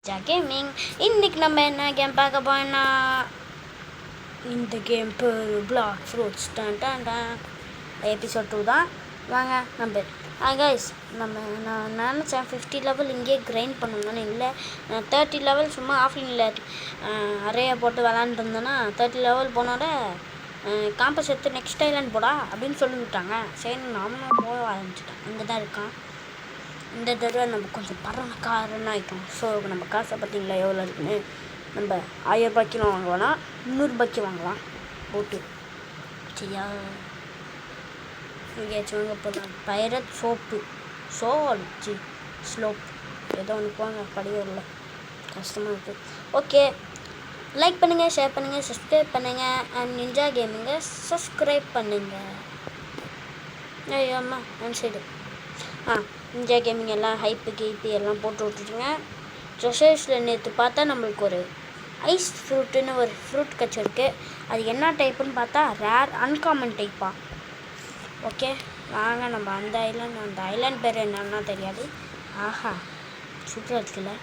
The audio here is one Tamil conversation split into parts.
கேமிங் இன்னைக்கு நம்ம என்ன கேம் பார்க்க போனா இந்த கேம் பேர் பிளாக் ஃப்ரூட்ஸ் எபிசோட் 2 தான். வாங்க நம்ம கைஸ் நான் நினச்சேன் 50 லெவல் இங்கேயே கிரைண்ட் பண்ணணும்னு இல்லை 30 லெவல் சும்மா ஆஃப்லைனில் அறைய போட்டு விளாண்டுருந்தேன்னா 30 லெவல் போனோட காம்பஸ் எடுத்து நெக்ஸ்ட் ஐலாண்ட் போடா அப்படின்னு சொல்லிவிட்டாங்க. சரி நானும் போக ஆரம்பிச்சிட்டேன். அங்கே தான் இருக்கான். இந்த தடவை நம்ம கொஞ்சம் பணக்காரன் ஆகிட்டோம். ஸோ நம்ம காசை பார்த்தீங்களா எவ்வளோ இருக்குன்னு. நம்ம 1000 ரூபாய்க்கு வாங்கலாம், 100 ரூபாய்க்கு வாங்கலாம் போட்டு. சரியா எங்கேயாச்சும் வாங்க போகலாம். பைரட் சோப்பு ஸ்லோப் ஏதோ ஒன்று போங்க. படிவில் கஷ்டமாக இருக்குது. ஓகே, லைக் பண்ணுங்கள், ஷேர் பண்ணுங்கள், சப்ஸ்கிரைப் பண்ணுங்கள். அண்ட் நிஞ்சா கேமிங்கை சப்ஸ்கிரைப் பண்ணுங்கள். ஐயோ அம்மா ஒன் சைடு நிஞ்சா கேமிங் எல்லாம் ஹைப்பு எல்லாம் போட்டு விட்டுருங்க. ட்ரெஷர்ஸில் நேற்று பார்த்தா நம்மளுக்கு ஒரு ஐஸ் ஃப்ரூட்டுன்னு ஒரு ஃப்ரூட் கிடச்சிருக்கு. அது என்ன டைப்புன்னு பார்த்தா ரேர் அன்காமன் டைப்பா. ஓகே வாங்க நம்ம அந்த ஐலாண்ட் பேர் என்னன்னா தெரியாது. ஆஹா சூப்பராக இருக்குல்ல.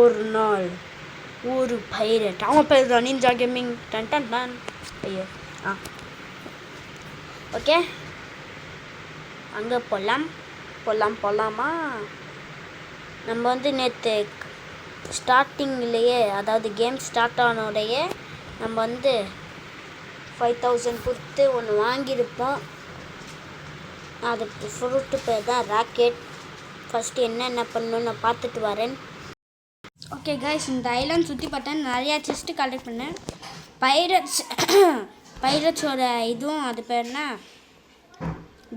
ஒரு நாள் ஒரு பைரட், அவன் பேர் தான் நிஞ்சா கேமிங். டன் ஐயோ ஓகே அங்கே போகலாமா. நம்ம நேற்று ஸ்டார்டிங்லேயே, அதாவது கேம் ஸ்டார்ட் ஆனோடையே நம்ம 5000 கொடுத்து ஒன்று வாங்கியிருப்போம். அது ஃப்ரூட்டு பேர் தான் ராக்கெட். ஃபஸ்ட்டு என்னென்ன பண்ணணும்னு நான் பார்த்துட்டு வரேன். ஓகே கைஸ், இந்த ஐலாண்ட் சுற்றி பார்த்தேன். நிறையா செஸ்ட்டு கலெக்ட் பண்ணேன். பைரட்ஸோட இதுவும் அது பேர் என்ன,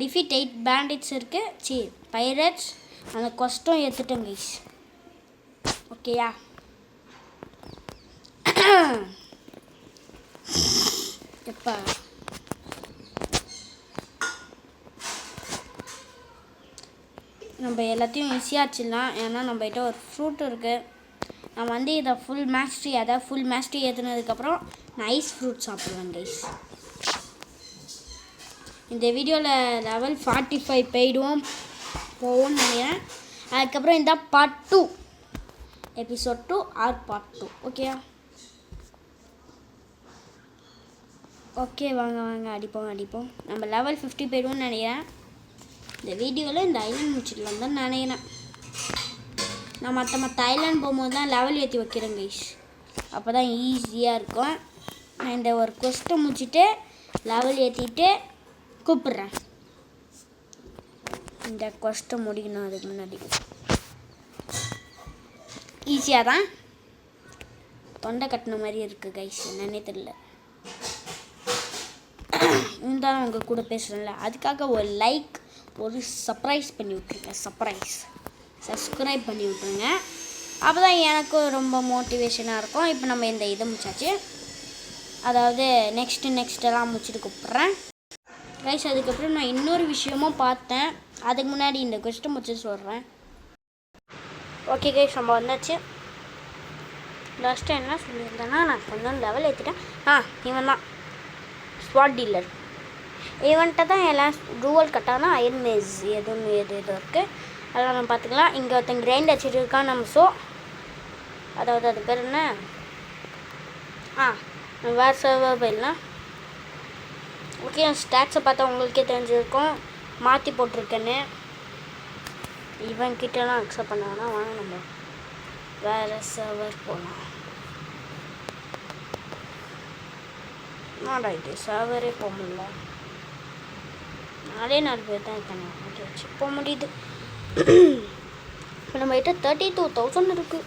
டிஃபீட் 8 பேண்டிட்ஸ் இருக்குது. பைரட்ஸ் அந்த கொஸ்டும் ஏற்றுட்டேன் கைஸ். ஓகேயா எப்போ நம்ம எல்லாத்தையும் ஈஸியாகிடலாம். ஏன்னா நம்மகிட்ட ஒரு ஃப்ரூட் இருக்குது. நான் இதை ஃபுல் மேஸ்ட்ரி ஏற்றுனதுக்கப்புறம் நான் ஐஸ் ஃப்ரூட் சாப்பிடுவேன் கைஸ். இந்த வீடியோவில் லெவல் 45 போயிடுவோம் போவோம்னு நினைக்கிறேன். அதுக்கப்புறம் இந்த part 2 episode 2 or part 2. Okay வாங்க அடிப்போம். நம்ம லெவல் 50 போயிடுவோம்னு நினைக்கிறேன். இந்த வீடியோவில் இந்த ஐலாண்ட் முடிச்சிடலாம் தான் நினைக்கிறேன். நான் மற்ற ஐலாண்ட் போகும்போது தான் லெவல் ஏற்றி வைக்கிறேன் கைஸ். அப்போ தான் ஈஸியாக இருக்கும். நான் இந்த ஒரு கொஸ்ட்டை முடிச்சுட்டு லெவல் ஏற்றிட்டு கூப்பிட்றேன். இந்த கொஸ்ட்டை முடிக்கணும். அதுக்கு முன்னாடி ஈஸியாக தான் தொண்டை கட்டின மாதிரி இருக்குது கைஸ். என்னன்னே தெரியல. இருந்தாலும் உங்கள் கூட பேசுகிறேன்ல, அதுக்காக ஒரு லைக், ஒரு சர்ப்ரைஸ் பண்ணி விட்ருங்க. சப்ஸ்கிரைப் பண்ணி விட்ருங்க. அப்போ தான் எனக்கும் ரொம்ப மோட்டிவேஷனாக இருக்கும். இப்போ நம்ம இந்த இதை முடிச்சாச்சு. அதாவது நெக்ஸ்ட்டெல்லாம் முடிச்சுட்டு கூப்பிட்றேன் கைஸ். அதுக்கப்புறம் நான் இன்னொரு விஷயமும் பார்த்தேன். அதுக்கு முன்னாடி இந்த கொஸ்டின் முடிச்சு சொல்கிறேன். ஓகே கைஸ், நம்ம வந்தாச்சு. லாஸ்ட்டாக என்ன சொல்லியிருந்தேன்னா, நான் கொஞ்சம் லெவல் ஏற்றிட்டேன். இவன் தான் ஸ்வாட் டீலர். இவன்கிட்ட தான் எல்லாம் ரூவல் கட்டானா அயன் மேஸ் எது இருக்குது. அதெல்லாம் நம்ம பார்த்துக்கலாம். இங்கே ஒருத்தன் கிரைண்ட் வச்சுட்டு இருக்கான் நம்ம. ஸோ அதாவது அது பேர் என்ன, வேறு சர்வர் போயிடலாம். ஓகே, ஸ்டாட்ஸை பார்த்தா உங்களுக்கே தெரிஞ்சிருக்கும் மாற்றி போட்டிருக்கேன்னு. இவன்கிட்டலாம் அக்செப்ட் பண்ணாங்கன்னா வாங்க நம்ம வேறு சர்வர் போகலாம். இது சர்வரே போக முடியல. 4 பேர் தான் இருக்காங்க. ஓகே வச்சு போக முடியுது. இப்போ நம்மகிட்ட 32,000 இருக்குது.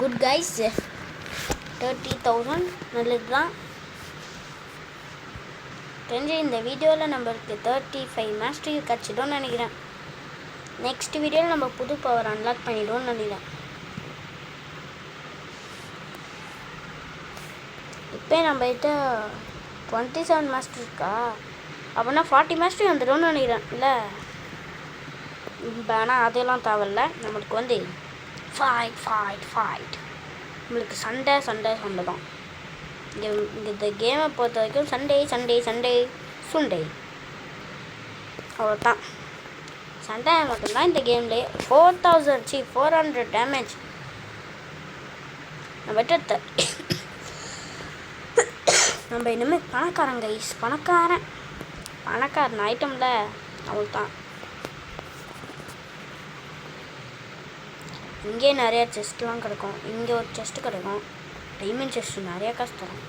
Good guys. 30,000 நல்லது தான். தெரிஞ்சு இந்த வீடியோவில் நம்மளுக்கு 35 மாஸ்டரி கிடச்சிடும்னு நினைக்கிறேன். நெக்ஸ்ட் வீடியோவில் நம்ம புது பவர் அன்லாக் பண்ணிவிடுவோம்னு நினைக்கிறேன். இப்போ நம்மகிட்ட 27 மாஸ்டர் இருக்கா. அப்படின்னா 40 மாஸ்டரி வந்துடும்னு நினைக்கிறேன். இல்லை ஆனால் அதெல்லாம் தேவையில்ல. நம்மளுக்கு ஃபைட் நம்மளுக்கு சண்டை தான். இந்த கேமை பொறுத்த வரைக்கும் சண்டே அவ்வளோதான். சண்டாய் மட்டும்தான் இந்த கேம்லேயே 400 டேமேஜ். நான் வெட்ட நம்ம இனிமேல் பணக்காரன் கைஸ், பணக்காரன் ஐட்டம்ல அவள் தான். இங்கே நிறையா செஸ்ட்லாம் கிடைக்கும். இங்கே ஒரு செஸ்ட்டு கிடைக்கும், டைமண்ட் செஸ்ட்டு நிறையா காசு தரும்.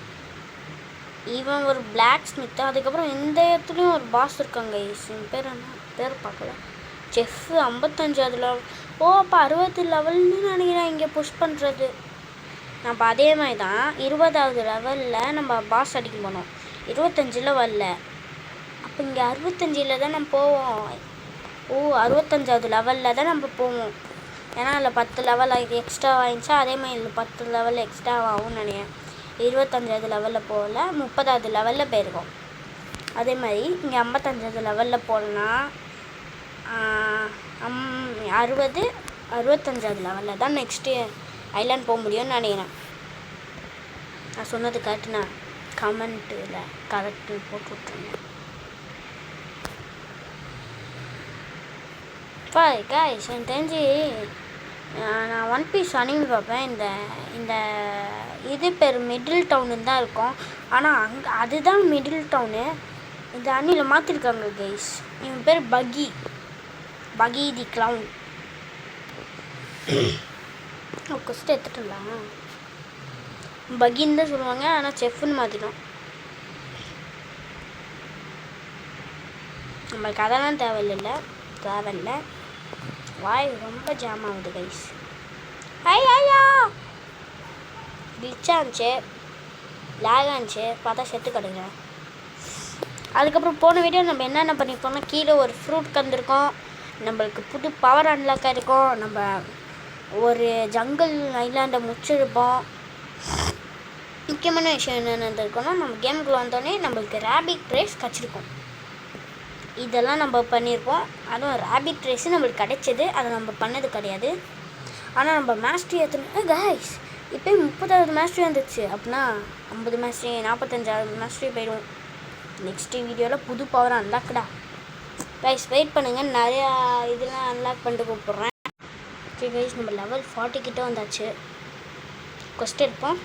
இவன் ஒரு பிளாக் ஸ்மித்து. அதுக்கப்புறம் இந்த இடத்துலையும் ஒரு பாஸ் இருக்காங்க கைஸ். என் பேர் என்ன பேர் பார்க்கல. Chef 55வது level. ஓ அப்போ 60 லெவல்னு நினைக்கிறேன் இங்கே புஷ் பண்ணுறது. நம்ம அதே மாதிரி தான் 20வது லெவலில் நம்ம பாஸ் அடிக்க போனோம். 25 லெவலில். அப்போ இங்கே 65ல் தான் நம்ம போவோம். ஓ 65வது லெவலில் தான் நம்ம போவோம். ஏன்னா அதில் 10 லெவல் எக்ஸ்ட்ரா ஆயிடுச்சா, அதே மாதிரி இதில் 10 லெவல் எக்ஸ்ட்ரா ஆகும்னு நினைக்கிறேன். 25வது லெவலில் போகல, 30வது லெவலில் போயிருக்கோம். அதே மாதிரி இங்கே 55வது லெவலில் போகலன்னா 65வது லெவலில் தான் நெக்ஸ்ட்டு ஐலாண்ட் போக முடியும்னு நினைக்கிறேன். நான் சொன்னது கரெக்டுண்ணா, கமெண்ட்டில் கரெக்டு போட்டு விட்ருங்க. காய்ஸ் எனக்கு தெரிஞ்சு நான் ஒன் பீஸ் அனிமி பார்ப்பேன். இந்த இது பேர் மிடில் டவுனுன்னு தான் இருக்கும். ஆனால் அதுதான் மிடில் டவுனு. இந்த அணியில் மாற்றிருக்காங்க கைஸ். இவன் பேர் பகி தி க்ளவுன். கொஸ்ட் எடுத்துட்டுலாம் பகின்னு தான் சொல்லுவாங்க, ஆனால் செஃப்னு மாற்றிட்டோம். நம்மளுக்கு அதெல்லாம் தேவையில்லை. வாய் ரொம்ப ஜாம் ஆகுது கைஸ். ஐயா கிளிச் ஆச்சு, லேக் ஆச்சு, பார்த்தா செத்து கிடக்குறேன். அதுக்கப்புறம் போன வீடியோ நம்ம என்னென்ன பண்ணியிருப்போம்னா, கீழே ஒரு ஃப்ரூட் கந்திருக்கோம், நம்மளுக்கு புது பவர் அன்லாக் ஆகிருக்கும், நம்ம ஒரு ஜங்கிள் ஐலாண்டை முடிச்சிருப்போம். முக்கியமான விஷயம் என்னென்ன இருக்குன்னா, நம்ம கேமுக்குள்ள வந்தோடனே நம்மளுக்கு ரேபிட் ரேஸ் கிடச்சிருக்கும். இதெல்லாம் நம்ம பண்ணியிருப்போம். அதுவும் ரேபிட் ரேஸு நம்மளுக்கு கிடைச்சது, அதை நம்ம பண்ணது கிடையாது. ஆனால் நம்ம மேஸ்ட்ரி எத்தனை கைஸ் இப்போ 30வது மேஸ்ட்ரி வந்துச்சு. அப்படின்னா 50 மேஸ்ட்ரி 45வது மேஸ்ட்ரி போயிடுவோம். நெக்ஸ்ட்டு வீடியோவில் புது பவர் அன்லாக்டா கைஸ். வெயிட் பண்ணுங்கள், நிறையா இதெல்லாம் அன்லாக் பண்ணிட்டு கூப்பிட்றேன். சரி கைஸ், நம்ம லெவல் 40 கிட்ட வந்தாச்சு. கொஸ்ட் எடுப்போம்.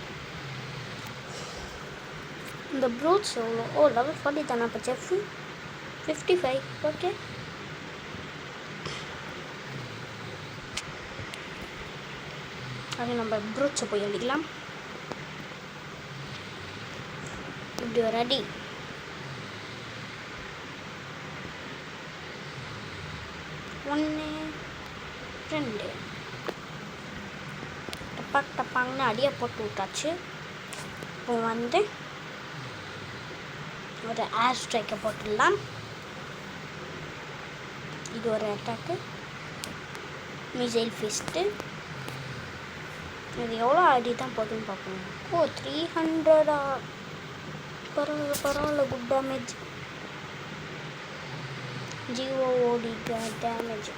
இந்த ப்ரூட்ஸ் எவ்வளோ? ஓ லெவல் 40 தானே. அப்போ செஃப் 55. ஓகே, அது நம்ம ப்ரூட்ஸை போய் அடிக்கலாம். இப்படி ஒரு அடி. ஒன்று 2 டப்பாங்கன்னு அடியை போட்டு விட்டாச்சு. இப்போ வந்து ஒரு ஏர் ஸ்ட்ரைக்கை போட்டுடலாம். இது ஒரு அட்டாக்கு. Missile first. இது எவ்வளோ அடி தான் போதுன்னு பார்க்கணும். ஓ 300. பரவாயில்ல குட் டேமேஜ். ஜிஓஓடி டேமேஜ்.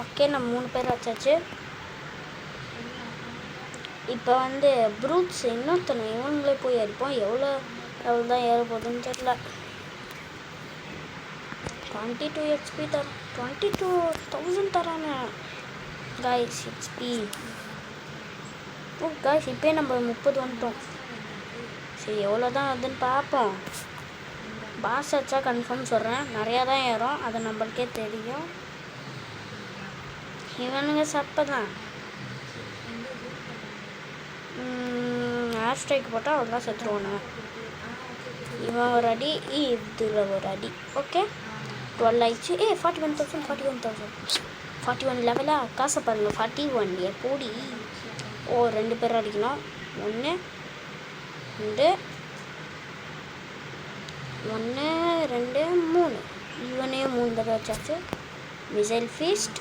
ஓகே, நம்ம 3 பேர் வச்சாச்சு. இப்போ வந்து ப்ரூட்ஸ் இன்னொருத்தனை இவங்களே போய் அடிப்போம். எவ்வளோ தான் ஏற போகுதுன்னு தெரியல. 22 HP தரோம். 22,000 தரானே காய்ஸ் ஹெச்பி. ஓ காய்ஸ், இப்போயே நம்ம 30 வந்துட்டோம். சரி, எவ்வளோ தான் வருதுன்னு பார்ப்போம். பாஸ் வச்சா கன்ஃபார்ம் சொல்கிறேன், நிறையா தான் ஏறும், அது நம்மளுக்கே தெரியும். இவனுங்க சப்பை தான். ஏர் ஸ்ட்ரைக் போட்டால் அவ்வளோதான் செத்துருவானுங்க. இவன் ஒரு அடி, இதில் ஒரு அடி. ஓகே 12 ஆயிடுச்சு. 41,000 41 லெவலாக காசை பாருங்கள். 41 எப்போடி. ஓ 2 பேர் அடிக்கணும். 1 2 3. இவனே 3 தடவை வச்சாச்சு. மிசைல் ஃபீஸ்ட்,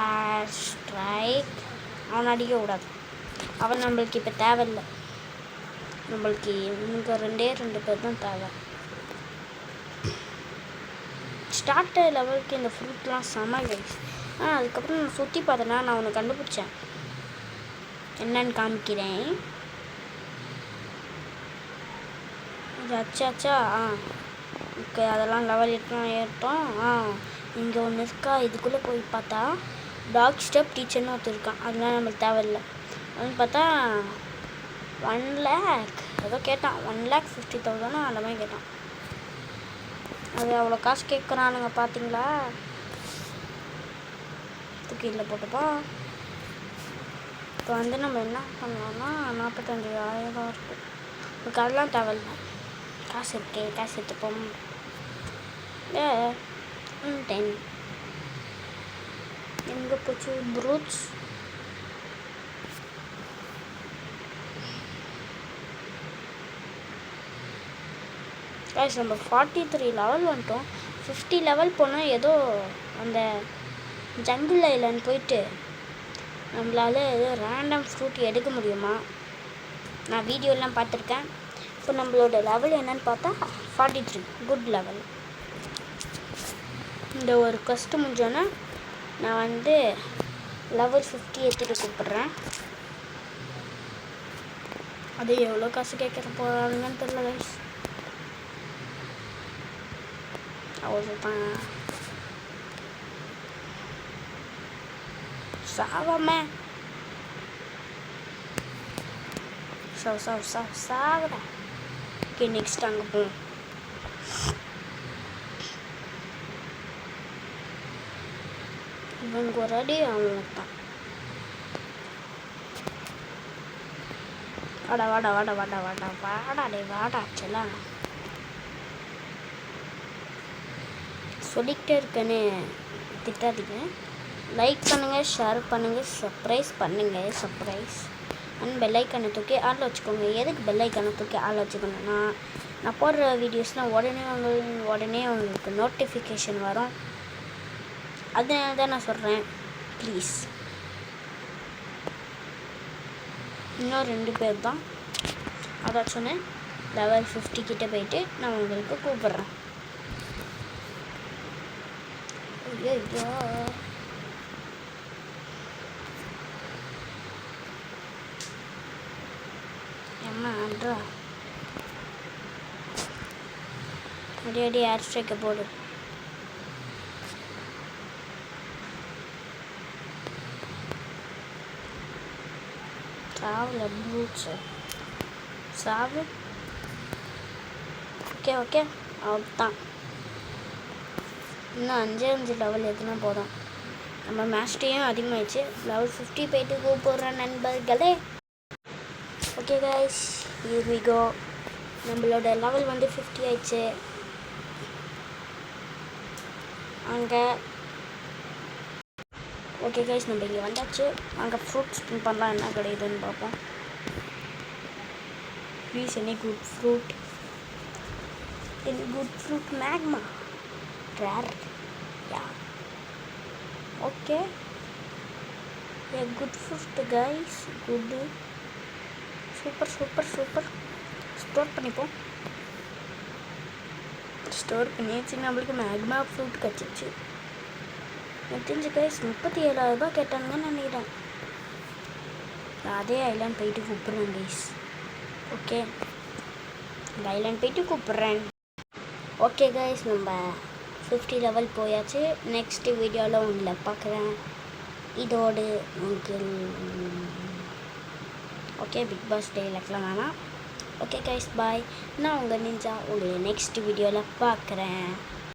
ஏர் ஸ்ட்ரைக். அவன் அடிக்க கூடாது, அவன் நம்மளுக்கு இப்போ தேவையில்லை. நம்மளுக்கு இவனுக்கு 2 பேர் தான் தேவை. ஸ்டார்டர் லெவலுக்கு இந்த ஃப்ரூட்லாம் செம கைஸ். அதுக்கப்புறம் நான் சுற்றி பார்த்தேன்னா நான் ஒன்று கண்டுபிடிச்சேன். என்னன்னு காமிக்கிறேன். அச்சாச்சா ஓகே அதெல்லாம் லெவல் ஏற்றோம் இங்கே ஒன்று இருக்கா. இதுக்குள்ளே போய் பார்த்தா டாக் ஸ்டெப் டீச்சர்னு ஒருத்தர் இருக்கான். அதெல்லாம் நம்மளுக்கு தேவையில்லை. அதுன்னு பார்த்தா 1 lakh ஏதோ கேட்டான். 1,50,000 அந்த மாதிரி கேட்டான். அது அவ்வளோ காசு கேட்குறானுங்க பார்த்தீங்களா. கீழே போட்டுப்போம். இப்போ வந்து நம்ம என்ன பண்ணோம்னா 45,000 இருக்குது. இப்போ அதெல்லாம் தேவையில்லை. காசு இருக்கே, காசு எடுத்துப்போம். 10 எங்கே போச்சு ப்ரூட்ஸ். நம்ம 43 லெவல் வந்துட்டோம். 50 லெவல் போனால் ஏதோ அந்த ஜங்கிள் ஐலாண்ட் போயிட்டு நம்மளால் ஏதோ ரேண்டம் ஃப்ரூட் எடுக்க முடியுமா. நான் வீடியோலாம் பார்த்துருக்கேன். இப்போ நம்மளோட லெவல் என்னன்னு பார்த்தா 43 குட் லெவல். இந்த ஒரு கஸ்ட்டு முடிஞ்சோன்னே நான் வந்து லெவல் 50 எடுத்துகிட்டு கூப்பிட்றேன். அது எவ்வளோ காசு கேட்குற போகிறாங்கன்னு தெரியல கைஸ். அவ்வளோதான் சாவாம சாகுடா. ஓகே நெக்ஸ்ட் அங்கே போவோம். இவங்க ஒரு அடி அவன் தான். வாடா செல்லாம் சொல்லிக்கிட்டே இருக்கேன்னு திட்டாதீங்க. லைக் பண்ணுங்கள், ஷேர் பண்ணுங்கள், சர்ப்ரைஸ் பண்ணுங்கள். சர்ப்ரைஸ் அண்ட் பெல்லைக்கனை தூக்கி ஆள் வச்சுக்கோங்க. எதுக்கு பெல்லைக்கனை தூக்கி ஆள் வச்சுக்கணும்னா நான் போடுற வீடியோஸ்னால் உடனே உங்களுக்கு நோட்டிஃபிகேஷன் வரும். அதனால தான் நான் சொல்கிறேன். ப்ளீஸ் இன்னும் 2 பேர் தான். அதான் சொன்னேன். லெவல் 50 கிட்டே போயிட்டு நான் உங்களுக்கு கூப்பிட்றேன். ஐயோ அம்மா அட்ரா அடி ஏர் ஸ்ட்ரைக்கை போடு. சாவில் ப்ரூட்ஸு சாவு. ஓகே அவ்வளோதான். இன்னும் 5 லெவல் எதுனா போதும். நம்ம மேஸ்டையும் அதிகமாகிடுச்சு. லெவல் 50 போயிட்டு கூப்பிட்றேன் நண்பர்களே. Okay guys, here we go. நம்மளோட லெவல் வந்து 50 ஆயிடுச்சு. அங்கே ஓகே கைஸ், நம்ம இங்கே வந்தாச்சு. அங்கே ஃப்ரூட் ஸ்பின் பண்ணலாம், என்ன கிடையாதுன்னு பார்ப்போம். Please any good fruit. Magma rare. Yeah okay, a good fruit guys. Good super. Store பண்ணிப்போம். ஸ்டோர் பண்ணியாச்சு. நம்மளுக்கு மேக்மா ஃப்ரூட் கிடச்சிச்சு. எனக்கு தெரிஞ்சு கைஸ் 37,000 கேட்டானுங்கன்னு நினைக்கிறேன். அதே ஐலாண்ட் போயிட்டு கூப்பிட்றேன் கைஸ். ஓகே, இந்த ஐலாண்ட் போயிட்டு கூப்பிட்றேன். ஓகே கைஸ், நம்ம 50 லெவல் போயாச்சு. நெக்ஸ்ட் வீடியோவில் உங்களை பார்க்குறேன். இதோடு உங்கள் ஓகே பிக் பாஸ் டைலாக்லாம் வேணாம். ஓகே கைஸ், பாய். நான் உங்கள் நிஞ்சா. உங்களை நெக்ஸ்ட் வீடியோவில் பார்க்குறேன்.